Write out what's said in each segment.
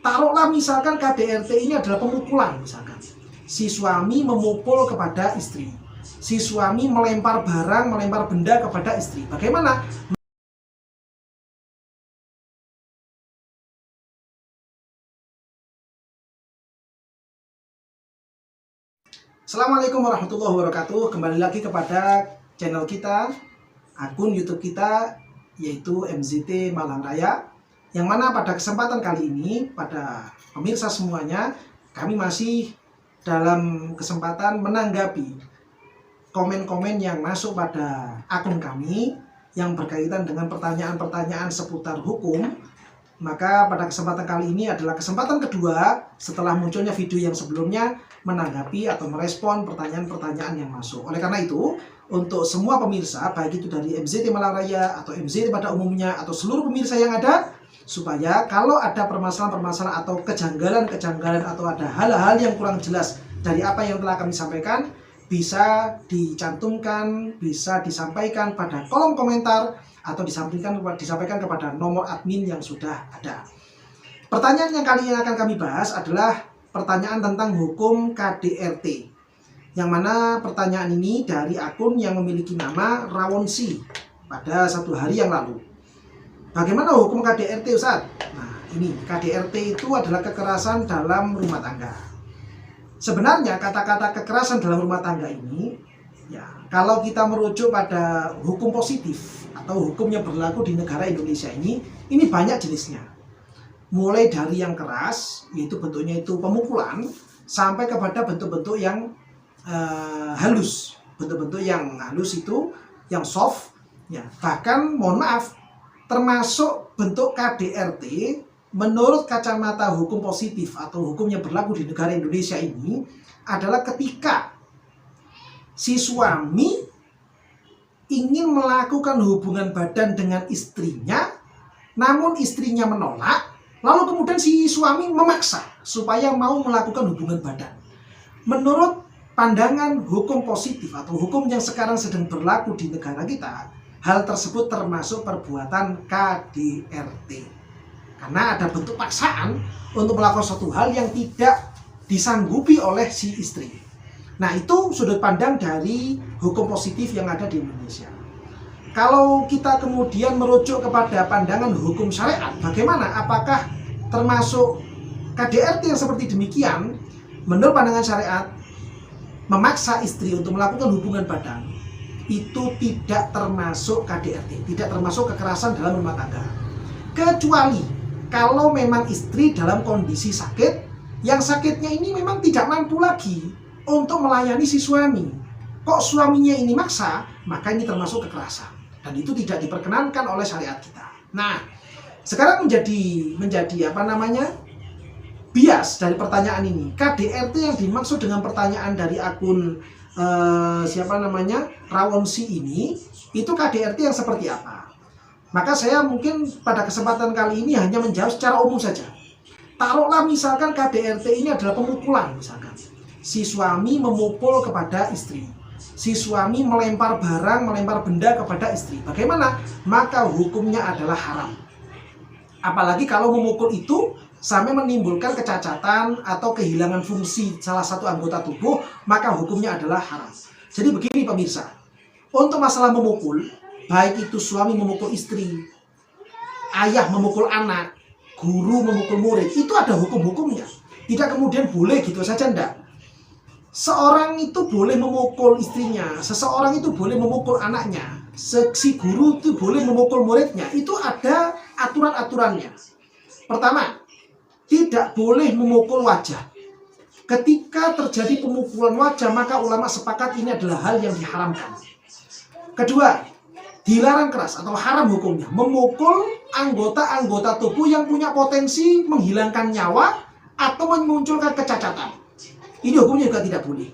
Taruhlah misalkan KDRT ini adalah pemukulan misalkan. Si suami memukul kepada istri. Si suami melempar barang, melempar benda kepada istri. Bagaimana? Assalamualaikum warahmatullahi wabarakatuh. Kembali lagi kepada channel kita, akun YouTube kita, yaitu MZT Malang Raya. Yang mana pada kesempatan kali ini, pada pemirsa semuanya, kami masih dalam kesempatan menanggapi komen-komen yang masuk pada akun kami yang berkaitan dengan pertanyaan-pertanyaan seputar hukum. Maka pada kesempatan kali ini adalah kesempatan kedua setelah munculnya video yang sebelumnya menanggapi atau merespon pertanyaan-pertanyaan yang masuk. Oleh karena itu, untuk semua pemirsa, baik itu dari MZT Malang Raya atau MZT pada umumnya atau seluruh pemirsa yang ada, supaya kalau ada permasalahan-permasalahan atau kejanggalan-kejanggalan atau ada hal-hal yang kurang jelas dari apa yang telah kami sampaikan, bisa dicantumkan, bisa disampaikan pada kolom komentar atau disampaikan kepada nomor admin yang sudah ada. Pertanyaan yang kali ini akan kami bahas adalah pertanyaan tentang hukum KDRT, yang mana pertanyaan ini dari akun yang memiliki nama Rawonsi pada satu hari yang lalu. Bagaimana hukum KDRT, Ustaz? Nah, ini KDRT itu adalah kekerasan dalam rumah tangga. Sebenarnya kata-kata kekerasan dalam rumah tangga ini, ya, kalau kita merujuk pada hukum positif atau hukum yang berlaku di negara Indonesia ini banyak jenisnya. Mulai dari yang keras, yaitu bentuknya itu pemukulan, sampai kepada bentuk-bentuk yang halus. Bentuk-bentuk yang halus itu, yang soft, ya, bahkan mohon maaf, termasuk bentuk KDRT menurut kacamata hukum positif atau hukum yang berlaku di negara Indonesia ini adalah ketika si suami ingin melakukan hubungan badan dengan istrinya, namun istrinya menolak, lalu kemudian si suami memaksa supaya mau melakukan hubungan badan. Menurut pandangan hukum positif atau hukum yang sekarang sedang berlaku di negara kita, hal tersebut termasuk perbuatan KDRT. Karena ada bentuk paksaan untuk melakukan suatu hal yang tidak disanggupi oleh si istri. Nah, itu sudut pandang dari hukum positif yang ada di Indonesia. Kalau kita kemudian merujuk kepada pandangan hukum syariat, bagaimana? Apakah termasuk KDRT yang seperti demikian? Menurut pandangan syariat, memaksa istri untuk melakukan hubungan badan itu tidak termasuk KDRT, tidak termasuk kekerasan dalam rumah tangga. Kecuali kalau memang istri dalam kondisi sakit, yang sakitnya ini memang tidak mampu lagi untuk melayani si suami. Kok suaminya ini maksa, maka ini termasuk kekerasan. Dan itu tidak diperkenankan oleh syariat kita. Nah, sekarang menjadi bias dari pertanyaan ini. KDRT yang dimaksud dengan pertanyaan dari akun Rawonsi ini, itu KDRT yang seperti apa? Maka saya mungkin pada kesempatan kali ini hanya menjawab secara umum saja. Taruhlah misalkan KDRT ini adalah pemukulan misalkan. Si suami memukul kepada istri. Si suami melempar barang, melempar benda kepada istri. Bagaimana? Maka hukumnya adalah haram. Apalagi kalau memukul itu sampai menimbulkan kecacatan atau kehilangan fungsi salah satu anggota tubuh, maka hukumnya adalah haram. Jadi begini pemirsa, untuk masalah memukul, baik itu suami memukul istri, ayah memukul anak, guru memukul murid, itu ada hukum-hukumnya. Tidak kemudian boleh gitu saja, enggak. Seorang itu boleh memukul istrinya, seseorang itu boleh memukul anaknya, si guru itu boleh memukul muridnya. Itu ada aturan-aturannya. Pertama, tidak boleh memukul wajah. Ketika terjadi pemukulan wajah, maka ulama sepakat ini adalah hal yang diharamkan. Kedua, dilarang keras atau haram hukumnya memukul anggota-anggota tubuh yang punya potensi menghilangkan nyawa atau memunculkan kecacatan. Ini hukumnya juga tidak boleh.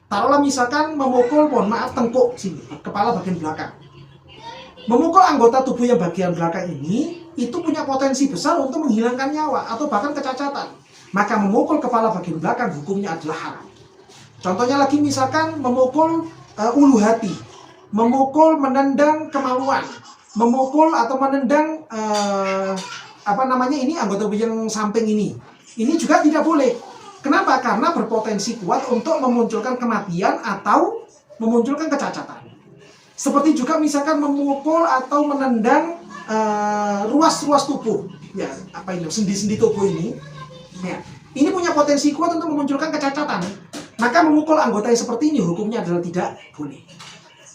Taruhlah misalkan memukul, mohon maaf, tengkuk sini, kepala bagian belakang. Memukul anggota tubuh yang bagian belakang ini itu punya potensi besar untuk menghilangkan nyawa atau bahkan kecacatan. Maka memukul kepala bagian belakang hukumnya adalah haram. Contohnya lagi misalkan memukul ulu hati, memukul, menendang kemaluan, memukul atau menendang anggota tubuh yang samping ini, Ini juga tidak boleh. Kenapa? Karena berpotensi kuat untuk memunculkan kematian atau memunculkan kecacatan. Seperti juga misalkan memukul atau menendang ruas-ruas tubuh, ya apa ini sendi-sendi tubuh ini, ya ini punya potensi kuat untuk memunculkan kecacatan. Maka memukul anggota yang seperti ini hukumnya adalah tidak boleh.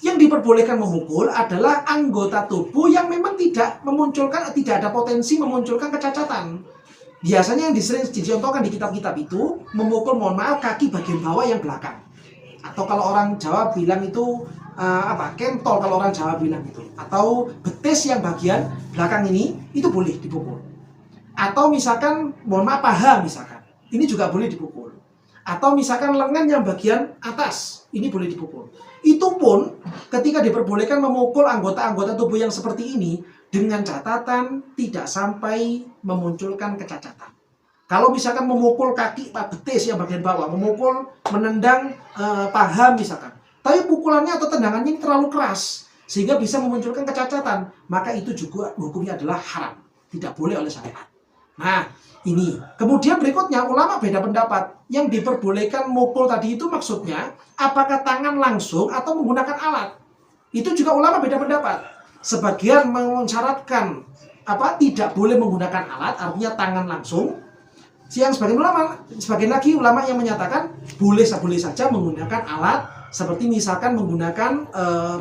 Yang diperbolehkan memukul adalah anggota tubuh yang memang tidak ada potensi memunculkan kecacatan. Biasanya yang sering dicontohkan di kitab-kitab itu memukul, mohon maaf, kaki bagian bawah yang belakang. Atau kalau orang Jawa bilang itu kentol kalau orang Jawa bilang itu. Atau betis yang bagian belakang ini, itu boleh dipukul. Atau misalkan, mohon maaf, paha misalkan. Ini juga boleh dipukul. Atau misalkan lengan yang bagian atas, ini boleh dipukul. Itu pun ketika diperbolehkan memukul anggota-anggota tubuh yang seperti ini dengan catatan tidak sampai memunculkan kecacatan. Kalau misalkan memukul kaki betis yang bagian bawah, memukul, menendang paha misalkan, tapi pukulannya atau tendangannya ini terlalu keras sehingga bisa memunculkan kecacatan, maka itu juga hukumnya adalah haram, tidak boleh oleh syariat. Nah, ini. Kemudian berikutnya ulama beda pendapat. Yang diperbolehkan mukul tadi itu maksudnya apakah tangan langsung atau menggunakan alat? Itu juga ulama beda pendapat. Sebagian mensyaratkan tidak boleh menggunakan alat, artinya tangan langsung. Sebagian lagi ulama yang menyatakan boleh saja menggunakan alat, seperti misalkan menggunakan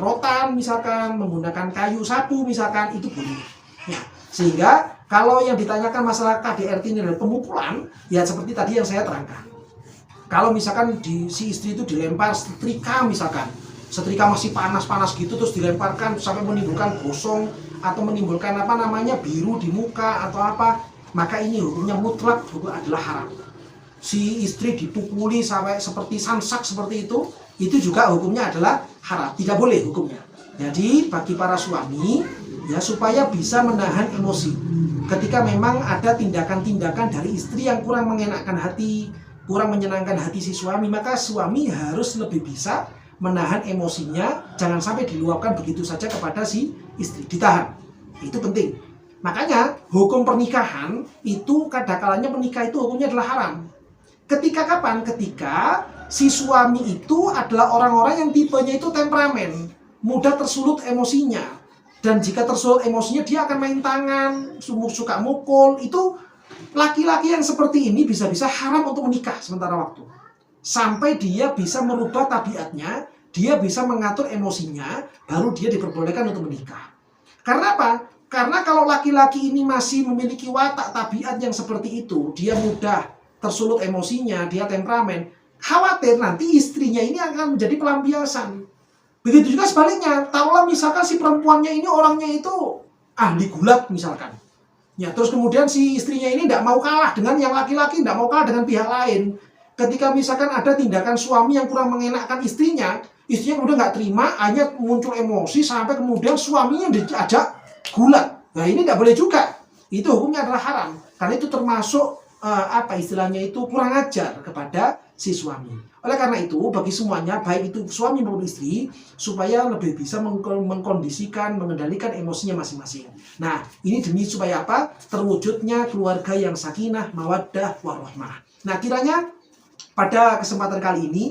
rotan, misalkan menggunakan kayu sapu, misalkan itu boleh. Ya, sehingga kalau yang ditanyakan masalah KDRT ini adalah pemukulan, ya seperti tadi yang saya terangkan. Kalau misalkan si istri itu dilempar setrika misalkan, setrika masih panas-panas gitu terus dilemparkan sampai menimbulkan gosong atau menimbulkan biru di muka atau apa, maka ini hukumnya mutlak hukum adalah haram. Si istri dipukuli sampai seperti sansak seperti itu juga hukumnya adalah haram, tidak boleh hukumnya. Jadi bagi para suami ya supaya bisa menahan emosi ketika memang ada tindakan-tindakan dari istri yang kurang mengenakkan hati, kurang menyenangkan hati si suami, maka suami harus lebih bisa menahan emosinya, jangan sampai diluapkan begitu saja kepada si istri, ditahan. Itu penting. Makanya hukum pernikahan itu kadang-kalanya menikah itu hukumnya adalah haram. Ketika kapan? Ketika si suami itu adalah orang-orang yang tipenya itu temperamen, mudah tersulut emosinya. Dan jika tersulut emosinya dia akan main tangan, suka mukul. Itu laki-laki yang seperti ini bisa-bisa haram untuk menikah sementara waktu. Sampai dia bisa merubah tabiatnya, dia bisa mengatur emosinya, baru dia diperbolehkan untuk menikah. Karena apa? Karena kalau laki-laki ini masih memiliki watak tabiat yang seperti itu, dia mudah tersulut emosinya, dia temperamen, khawatir nanti istrinya ini akan menjadi pelampiasan. Begitu juga sebaliknya, taruhlah misalkan si perempuannya ini orangnya itu ahli gulat misalkan. Ya, terus kemudian si istrinya ini tidak mau kalah dengan yang laki-laki, tidak mau kalah dengan pihak lain. Ketika misalkan ada tindakan suami yang kurang mengenakkan istrinya udah nggak terima, hanya muncul emosi sampai kemudian suaminya diajak gulat. Nah ini tidak boleh juga. Itu hukumnya adalah haram. Karena itu termasuk istilahnya itu kurang ajar kepada si suami. Oleh karena itu bagi semuanya, baik itu suami maupun istri, supaya lebih bisa mengkondisikan, mengendalikan emosinya masing-masing. Nah ini demi supaya apa? Terwujudnya keluarga yang sakinah, mawaddah, warahmah. Nah kiranya pada kesempatan kali ini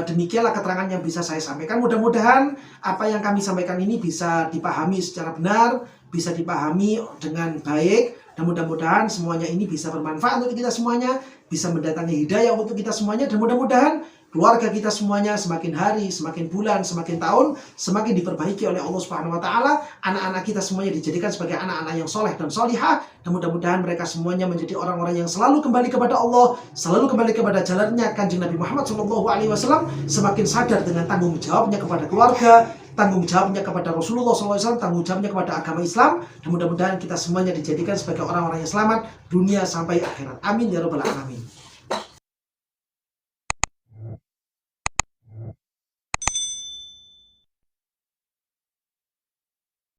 demikianlah keterangan yang bisa saya sampaikan. Mudah-mudahan apa yang kami sampaikan ini bisa dipahami secara benar, bisa dipahami dengan baik, dan mudah-mudahan semuanya ini bisa bermanfaat untuk kita semuanya, bisa mendatangi hidayah untuk kita semuanya, dan mudah-mudahan keluarga kita semuanya semakin hari, semakin bulan, semakin tahun, semakin diperbaiki oleh Allah Subhanahu wa Ta'ala. Anak-anak kita semuanya dijadikan sebagai anak-anak yang soleh dan solihah, dan mudah-mudahan mereka semuanya menjadi orang-orang yang selalu kembali kepada Allah, selalu kembali kepada jalannya Kanjeng Nabi Muhammad SAW, semakin sadar dengan tanggung jawabnya kepada keluarga, tanggung jawabnya kepada Rasulullah SAW, tanggung jawabnya kepada agama Islam, dan mudah-mudahan kita semuanya dijadikan sebagai orang-orang yang selamat dunia sampai akhirat. Amin ya rabbal alamin.